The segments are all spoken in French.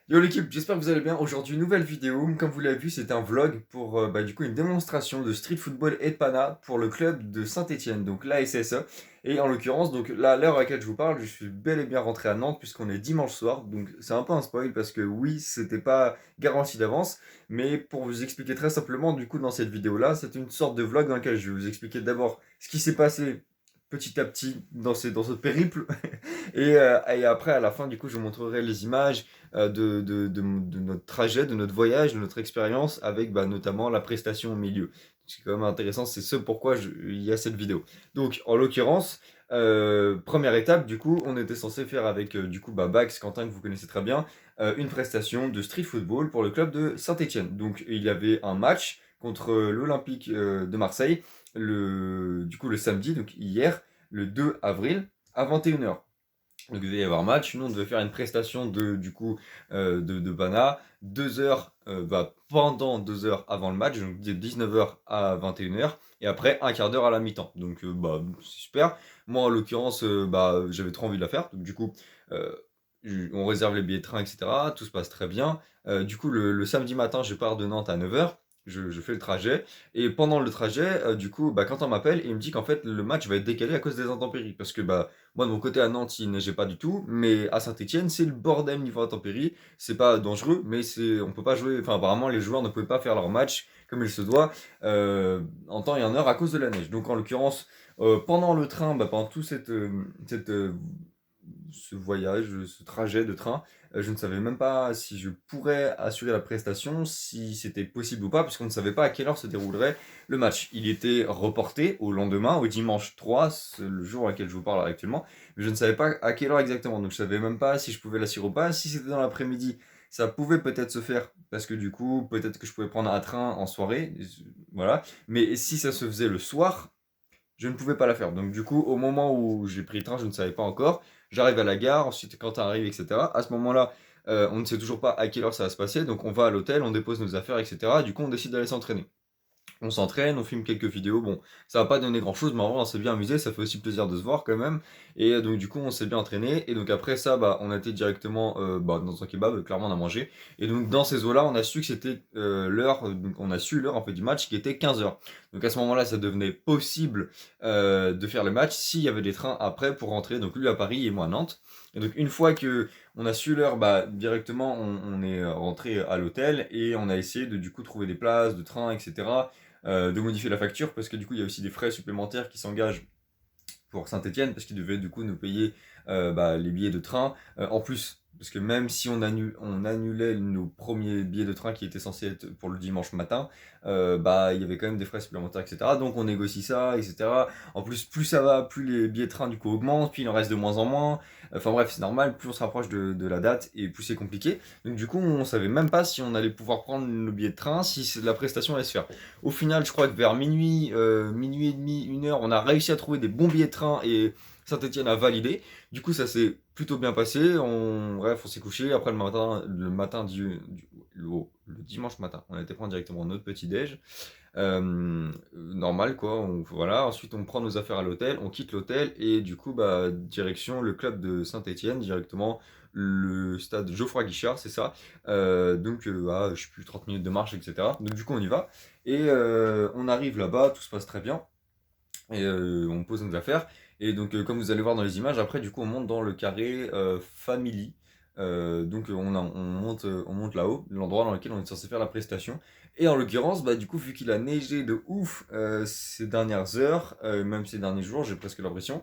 Yo l'équipe, j'espère que vous allez bien. Aujourd'hui, nouvelle vidéo. Comme vous l'avez vu, c'est un vlog pour du coup une démonstration de street football et de pana pour le club de Saint-Étienne, donc l'ASSE. Et en l'occurrence, donc là, à l'heure à laquelle je vous parle, je suis bel et bien rentré à Nantes puisqu'on est dimanche soir. Donc c'est un peu un spoil parce que oui, c'était pas garanti d'avance. Mais pour vous expliquer très simplement, du coup, dans cette vidéo-là, c'est une sorte de vlog dans lequel je vais vous expliquer d'abord ce qui s'est passé petit à petit dans ce périple. Et après, à la fin, du coup, je vous montrerai les images de notre trajet, de notre voyage, de notre expérience, avec notamment la prestation au milieu. C'est quand même intéressant, c'est ce pourquoi il y a cette vidéo. Donc, en l'occurrence, première étape, du coup, on était censé faire avec Bax, Quentin, que vous connaissez très bien, une prestation de street football pour le club de Saint-Étienne. Donc, il y avait un match contre l'Olympique de Marseille, le samedi, donc hier, le 2 avril, à 21h. Donc il devait y avoir match, nous on devait faire une prestation de Bana, 2 heures, pendant 2 heures avant le match, donc de 19h à 21h, et après un quart d'heure à la mi-temps. Donc c'est super. Moi en l'occurrence, j'avais trop envie de la faire, donc du coup euh, on réserve les billets de train, etc. Tout se passe très bien. Du coup le samedi matin je pars de Nantes à 9h. Je fais le trajet et pendant le trajet, quand on m'appelle et il me dit qu'en fait le match va être décalé à cause des intempéries parce que moi, de mon côté, à Nantes, il neigeait pas du tout, mais à Saint-Étienne, c'est le bordel niveau intempéries. C'est pas dangereux, mais on peut pas jouer. Enfin, apparemment, les joueurs ne pouvaient pas faire leur match comme il se doit en temps et en heure à cause de la neige. Donc, en l'occurrence, pendant le train, pendant tout ce voyage, ce trajet de train, je ne savais même pas si je pourrais assurer la prestation, si c'était possible ou pas, puisqu'on ne savait pas à quelle heure se déroulerait le match. Il était reporté au lendemain, au dimanche 3, c'est le jour à laquelle je vous parle actuellement, mais je ne savais pas à quelle heure exactement, donc je savais même pas si je pouvais l'assurer ou pas. Si c'était dans l'après-midi, ça pouvait peut-être se faire, parce que du coup, peut-être que je pouvais prendre un train en soirée, voilà. Mais si ça se faisait le soir, je ne pouvais pas la faire. Donc du coup, au moment où j'ai pris le train, je ne savais pas encore. J'arrive à la gare, ensuite Quentin arrive, etc. À ce moment-là, on ne sait toujours pas à quelle heure ça va se passer. Donc on va à l'hôtel, on dépose nos affaires, etc. Du coup, on décide d'aller s'entraîner. On s'entraîne, on filme quelques vidéos. Bon, ça va pas donner grand chose, mais en vrai, on s'est bien amusé. Ça fait aussi plaisir de se voir quand même. Et donc, du coup, on s'est bien entraîné. Et donc, après ça, on a été directement dans un kebab. Clairement, on a mangé. Et donc, dans ces eaux-là, on a su que c'était l'heure. Donc, on a su l'heure en fait du match qui était 15h. Donc, à ce moment-là, ça devenait possible de faire le match s'il y avait des trains après pour rentrer. Donc, lui à Paris et moi à Nantes. Et donc, une fois que on a su l'heure, directement, on est rentré à l'hôtel et on a essayé de du coup trouver des places de train, etc. De modifier la facture parce que du coup il y a aussi des frais supplémentaires qui s'engagent pour Saint-Etienne parce qu'ils devaient du coup nous payer les billets de train. En plus, parce que même si on annulait nos premiers billets de train qui étaient censés être pour le dimanche matin, il y avait quand même des frais supplémentaires, etc. Donc on négocie ça, etc. En plus, plus ça va, plus les billets de train du coup augmentent, puis il en reste de moins en moins. Enfin bref, c'est normal, plus on se rapproche de la date et plus c'est compliqué. Donc du coup, on savait même pas si on allait pouvoir prendre nos billets de train, si la prestation allait se faire. Au final, je crois que vers minuit, minuit et demi, 1 heure, on a réussi à trouver des bons billets de train et Saint-Etienne a validé. Du coup, ça s'est plutôt bien passé. Bref, on s'est couché. Après, le dimanche matin, on a été prendre directement notre petit-déj. Normal, quoi. Voilà. Ensuite, on prend nos affaires à l'hôtel, on quitte l'hôtel et du coup, direction le club de Saint-Etienne, directement le stade Geoffroy Guichard, c'est ça. Je sais plus, 30 minutes de marche, etc. Donc, du coup, on y va. Et on arrive là-bas, tout se passe très bien. Et on pose nos affaires. Et donc, comme vous allez voir dans les images, après, du coup, on monte dans le carré Family. On monte là-haut, l'endroit dans lequel on est censé faire la prestation. Et en l'occurrence, du coup, vu qu'il a neigé de ouf ces dernières heures, même ces derniers jours, j'ai presque l'impression.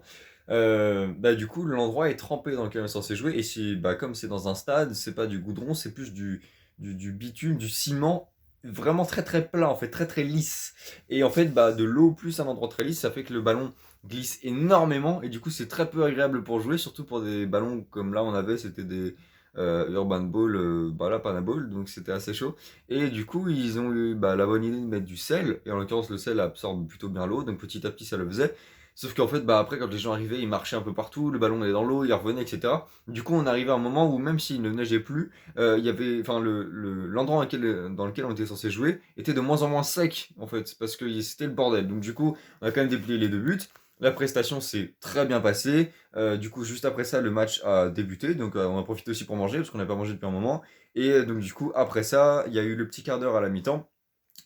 Du coup, l'endroit est trempé dans lequel on est censé jouer. Et comme c'est dans un stade, c'est pas du goudron, c'est plus du bitume, du ciment, vraiment très très plat, en fait, très très lisse. Et en fait, de l'eau plus un endroit très lisse, ça fait que le ballon glisse énormément. Et du coup, c'est très peu agréable pour jouer, surtout pour des ballons comme là on avait, c'était des Urban Ball, là, Panaball, donc c'était assez chaud. Et du coup, ils ont eu la bonne idée de mettre du sel. Et en l'occurrence, le sel absorbe plutôt bien l'eau, donc petit à petit, ça le faisait. Sauf qu'en fait, après, quand les gens arrivaient, ils marchaient un peu partout, le ballon allait dans l'eau, il revenait, etc. Du coup, on arrivait à un moment où même s'il ne neigeait plus, il y avait, enfin, l'endroit dans lequel on était censé jouer était de moins en moins sec, en fait, parce que c'était le bordel. Donc, du coup, on a quand même déplié les deux buts. La prestation s'est très bien passée. Du coup, juste après ça, le match a débuté. Donc, on a profité aussi pour manger, parce qu'on n'a pas mangé depuis un moment. Et donc, du coup, après ça, il y a eu le petit quart d'heure à la mi-temps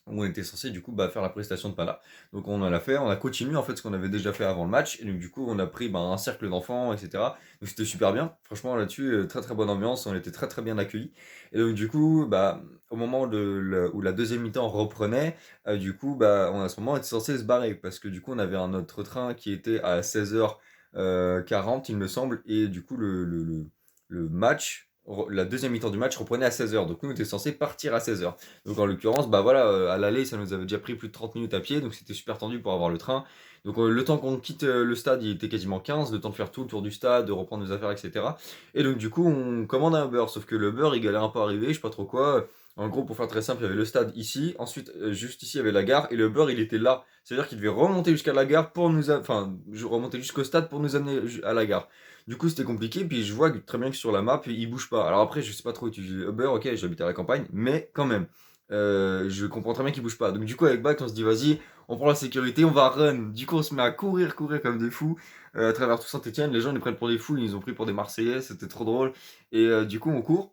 où on était censé du coup faire la prestation de Pala. Donc on en a fait, on a continué en fait ce qu'on avait déjà fait avant le match, et donc du coup on a pris un cercle d'enfants, etc. Donc c'était super bien, franchement là-dessus, très très bonne ambiance, on était très très bien accueillis. Et donc du coup, au moment où la deuxième mi-temps reprenait, du coup, à ce moment on était censé se barrer, parce que du coup on avait un autre train qui était à 16h40 il me semble, et du coup le match, la deuxième mi-temps du match reprenait à 16h, donc nous on était censé partir à 16h. Donc en l'occurrence, voilà, à l'aller, ça nous avait déjà pris plus de 30 minutes à pied, donc c'était super tendu pour avoir le train. Donc le temps qu'on quitte le stade, il était quasiment 15, le temps de faire tout le tour du stade, de reprendre nos affaires, etc. Et donc du coup, on commande un Uber, sauf que le Uber, il galère un peu à arriver, je sais pas trop quoi. En gros, pour faire très simple, il y avait le stade ici, ensuite, juste ici, il y avait la gare, et le Uber, il était là. C'est-à-dire qu'il devait remonter jusqu'à la gare pour nous... Enfin, remonter jusqu'au stade pour nous amener à la gare. Du coup, c'était compliqué, puis je vois très bien que sur la map, il bouge pas. Alors après, je sais pas trop utiliser Uber, ok, j'habite à la campagne, mais quand même. Je comprends très bien qu'il bouge pas. Donc du coup avec Bac on se dit vas-y, on prend la sécurité, on va run. Du coup on se met à courir, courir comme des fous à travers tout Saint-Etienne. Les gens ils nous prennent pour des fous, ils nous ont pris pour des Marseillais, c'était trop drôle. Et du coup on court.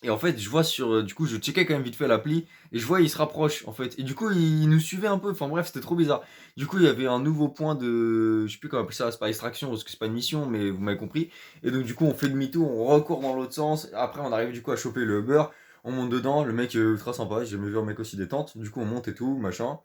Et en fait je vois du coup je checkais quand même vite fait l'appli et je vois il se rapproche en fait. Et du coup il nous suivait un peu, enfin bref c'était trop bizarre. Du coup il y avait un nouveau point de... Je sais plus comment appeler ça, c'est pas extraction parce que c'est pas une mission mais vous m'avez compris. Et donc du coup on fait demi-tour, on recourt dans l'autre sens. Après on arrive du coup à choper le Uber. On monte dedans, le mec est ultra sympa, j'ai jamais vu un mec aussi détente. Du coup on monte et tout, machin.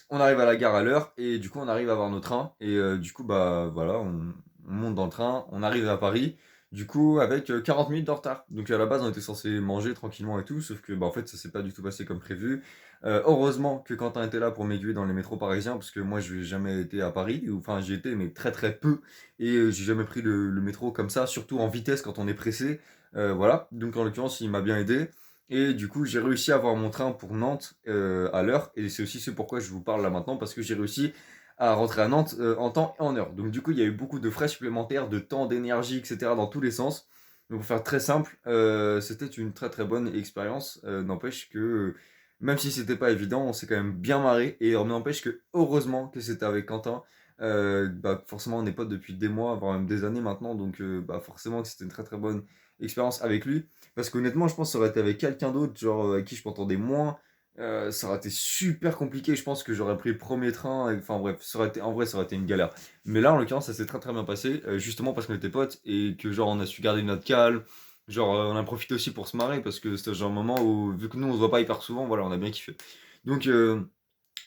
On arrive à la gare à l'heure et du coup on arrive à voir nos trains. Et du coup voilà, on monte dans le train, on arrive à Paris. Du coup, avec 40 minutes de retard. Donc à la base, on était censé manger tranquillement et tout, sauf que en fait, ça s'est pas du tout passé comme prévu. Heureusement que Quentin était là pour m'aiguiller dans les métros parisiens, parce que moi, je n'ai jamais été à Paris, enfin j'y étais, mais très très peu, et j'ai jamais pris le métro comme ça, surtout en vitesse quand on est pressé. Voilà, donc en l'occurrence, il m'a bien aidé. Et du coup, j'ai réussi à avoir mon train pour Nantes à l'heure, et c'est aussi ce pourquoi je vous parle là maintenant, parce que j'ai réussi à rentrer à Nantes en temps et en heure. Donc du coup, il y a eu beaucoup de frais supplémentaires, de temps, d'énergie, etc. dans tous les sens. Donc pour faire très simple, c'était une très très bonne expérience. N'empêche que même si c'était pas évident, on s'est quand même bien marré. Et n'empêche que heureusement que c'était avec Quentin. Forcément, on est potes depuis des mois, voire même des années maintenant. Donc forcément que c'était une très très bonne expérience avec lui. Parce qu'honnêtement, je pense que ça aurait été avec quelqu'un d'autre, genre avec qui je m'entendais moins. Ça aurait été super compliqué. Je pense que j'aurais pris le premier train. Enfin bref, en vrai, ça aurait été une galère. Mais là, en l'occurrence, ça s'est très très bien passé. Justement parce qu'on était potes et que genre on a su garder notre calme. Genre on a profité aussi pour se marrer parce que c'était genre un moment où, vu que nous on se voit pas hyper souvent, voilà, on a bien kiffé. Donc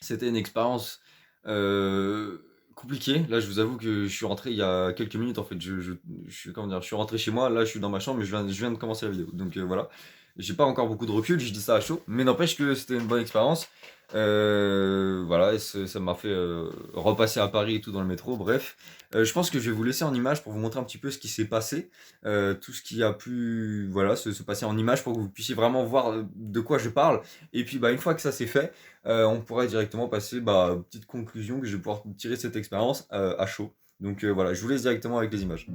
c'était une expérience euh, compliquée. Là, je vous avoue que je suis rentré il y a quelques minutes en fait. Comment dire, je suis rentré chez moi. Là, je suis dans ma chambre, mais je viens de commencer la vidéo. Donc voilà. J'ai pas encore beaucoup de recul, je dis ça à chaud, mais n'empêche que c'était une bonne expérience. Voilà, et ça m'a fait repasser à Paris et tout dans le métro, bref. Je pense que je vais vous laisser en image pour vous montrer un petit peu ce qui s'est passé, tout ce qui a pu voilà, se passer en image pour que vous puissiez vraiment voir de quoi je parle. Et puis une fois que ça c'est fait, on pourrait directement passer aux petites conclusions que je vais pouvoir tirer de cette expérience à chaud. Donc voilà, je vous laisse directement avec les images.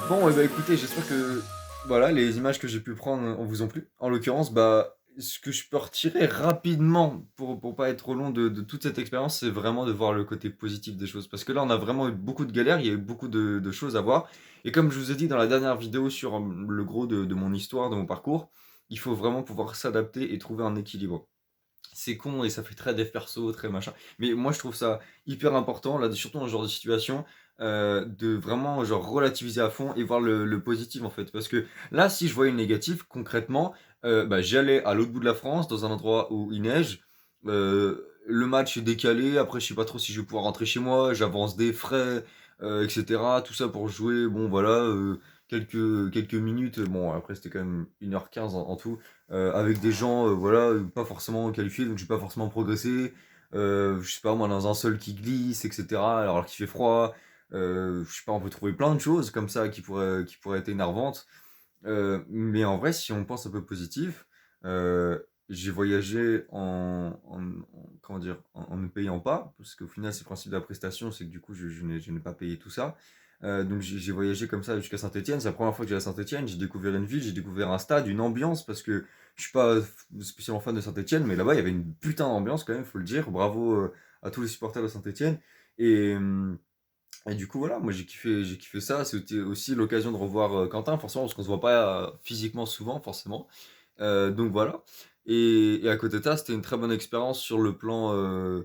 Bon, et bah écoutez, j'espère que voilà, les images que j'ai pu prendre vous ont plu. En l'occurrence, bah, ce que je peux retirer rapidement pour pas être trop long de toute cette expérience, c'est vraiment de voir le côté positif des choses. Parce que là, on a vraiment eu beaucoup de galères, il y a eu beaucoup de choses à voir. Et comme je vous ai dit dans la dernière vidéo sur le gros de mon histoire, de mon parcours, il faut vraiment pouvoir s'adapter et trouver un équilibre. C'est con et ça fait très dev perso, très machin. Mais moi, je trouve ça hyper important, là, surtout dans ce genre de situation, de vraiment genre relativiser à fond et voir le positif en fait. Parce que là, si je voyais le négatif, concrètement, bah, j'allais à l'autre bout de la France, dans un endroit où il neige. Le match est décalé. Après, je sais pas trop si je vais pouvoir rentrer chez moi. J'avance des frais, etc. Tout ça pour jouer. Bon, voilà, quelques minutes. Bon, après, c'était quand même 1h15 en tout avec des gens, voilà, pas forcément qualifiés, donc j'ai pas forcément progressé. Je sais pas, moi, dans un sol qui glisse, etc., alors qu'il fait froid. Je sais pas, on peut trouver plein de choses comme ça qui pourraient être énervantes. Mais en vrai, si on pense un peu positif, j'ai voyagé comment dire, en ne payant pas, parce qu'au final, c'est le principe de la prestation, c'est que du coup, je n'ai pas payé tout ça. Donc j'ai voyagé comme ça jusqu'à Saint-Étienne. C'est la première fois que j'allais à Saint-Étienne. J'ai découvert une ville, j'ai découvert un stade, une ambiance, parce que je suis pas spécialement fan de Saint-Étienne, mais là-bas, il y avait une putain d'ambiance quand même, faut le dire. Bravo à tous les supporters de Saint-Étienne. Et, et du coup, voilà, moi j'ai kiffé ça. C'était aussi l'occasion de revoir Quentin, forcément, parce qu'on se voit pas physiquement souvent, forcément. Donc voilà. Et à côté de ça, c'était une très bonne expérience sur le plan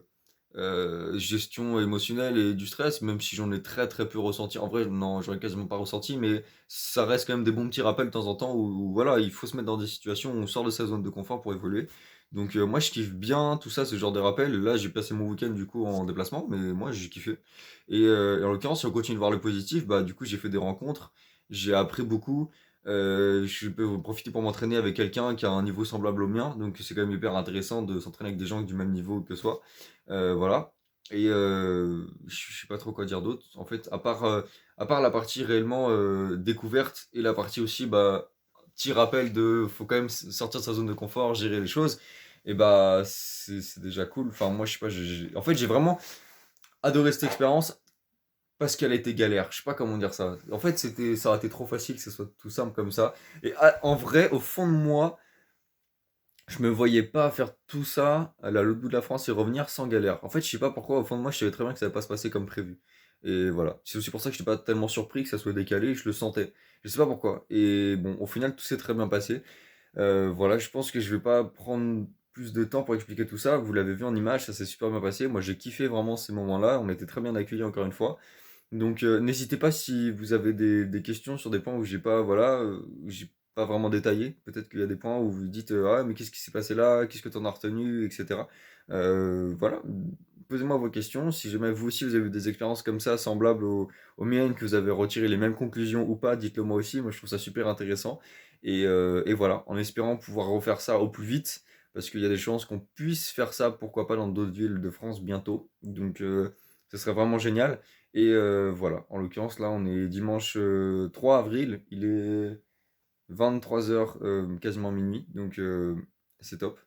gestion émotionnelle et du stress, même si j'en ai très très peu ressenti. En vrai, non, j'en ai quasiment pas ressenti, mais ça reste quand même des bons petits rappels de temps en temps où, voilà, il faut se mettre dans des situations où on sort de sa zone de confort pour évoluer. Donc moi je kiffe bien tout ça, ce genre de rappels. Là j'ai passé mon week-end du coup en déplacement, mais moi j'ai kiffé. Et en l'occurrence, si on continue de voir le positif, bah du coup j'ai fait des rencontres, j'ai appris beaucoup. Je peux profiter pour m'entraîner avec quelqu'un qui a un niveau semblable au mien, donc c'est quand même hyper intéressant de s'entraîner avec des gens du même niveau que soi. Voilà. Et je sais pas trop quoi dire d'autre. En fait, à part la partie réellement découverte et la partie aussi, bah, petit rappel de faut quand même sortir de sa zone de confort, gérer les choses, et bah, c'est déjà cool. Enfin, moi, je sais pas, en fait, j'ai vraiment adoré cette expérience parce qu'elle a été galère. Je sais pas comment dire ça. En fait, ça aurait été trop facile que ce soit tout simple comme ça. Et en vrai, au fond de moi, je me voyais pas faire tout ça, aller à l'autre bout de la France et revenir sans galère. En fait, je sais pas pourquoi, au fond de moi, je savais très bien que ça allait pas se passer comme prévu. Et voilà. C'est aussi pour ça que j'étais pas tellement surpris que ça soit décalé, je le sentais. Je sais pas pourquoi. Et bon, au final, tout s'est très bien passé. Voilà, je pense que je vais pas prendre plus de temps pour expliquer tout ça. Vous l'avez vu en image, ça s'est super bien passé. Moi, j'ai kiffé vraiment ces moments-là. On était très bien accueillis encore une fois. Donc n'hésitez pas si vous avez des questions sur des points où j'ai pas, voilà, où j'ai pas vraiment détaillé. Peut-être qu'il y a des points où vous dites ah mais qu'est-ce qui s'est passé là, qu'est-ce que tu en as retenu, etc. Voilà, posez-moi vos questions. Si jamais vous aussi vous avez eu des expériences comme ça, semblables aux miennes, que vous avez retiré les mêmes conclusions ou pas, dites-le moi aussi. Moi je trouve ça super intéressant. Et voilà, en espérant pouvoir refaire ça au plus vite, parce qu'il y a des chances qu'on puisse faire ça, pourquoi pas dans d'autres villes de France bientôt. Donc ce serait vraiment génial. Et voilà, en l'occurrence, là, on est dimanche 3 avril, il est 23h, quasiment minuit, donc c'est top.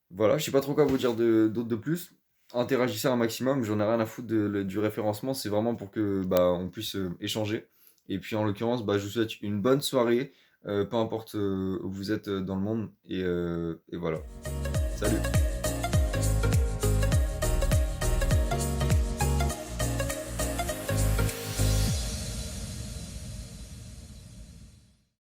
Voilà, je sais pas trop quoi vous dire d'autre de plus. Interagissez un maximum, j'en ai rien à foutre du référencement, c'est vraiment pour que bah, on puisse échanger. Et puis en l'occurrence, bah, je vous souhaite une bonne soirée, peu importe où vous êtes dans le monde, et voilà. Salut!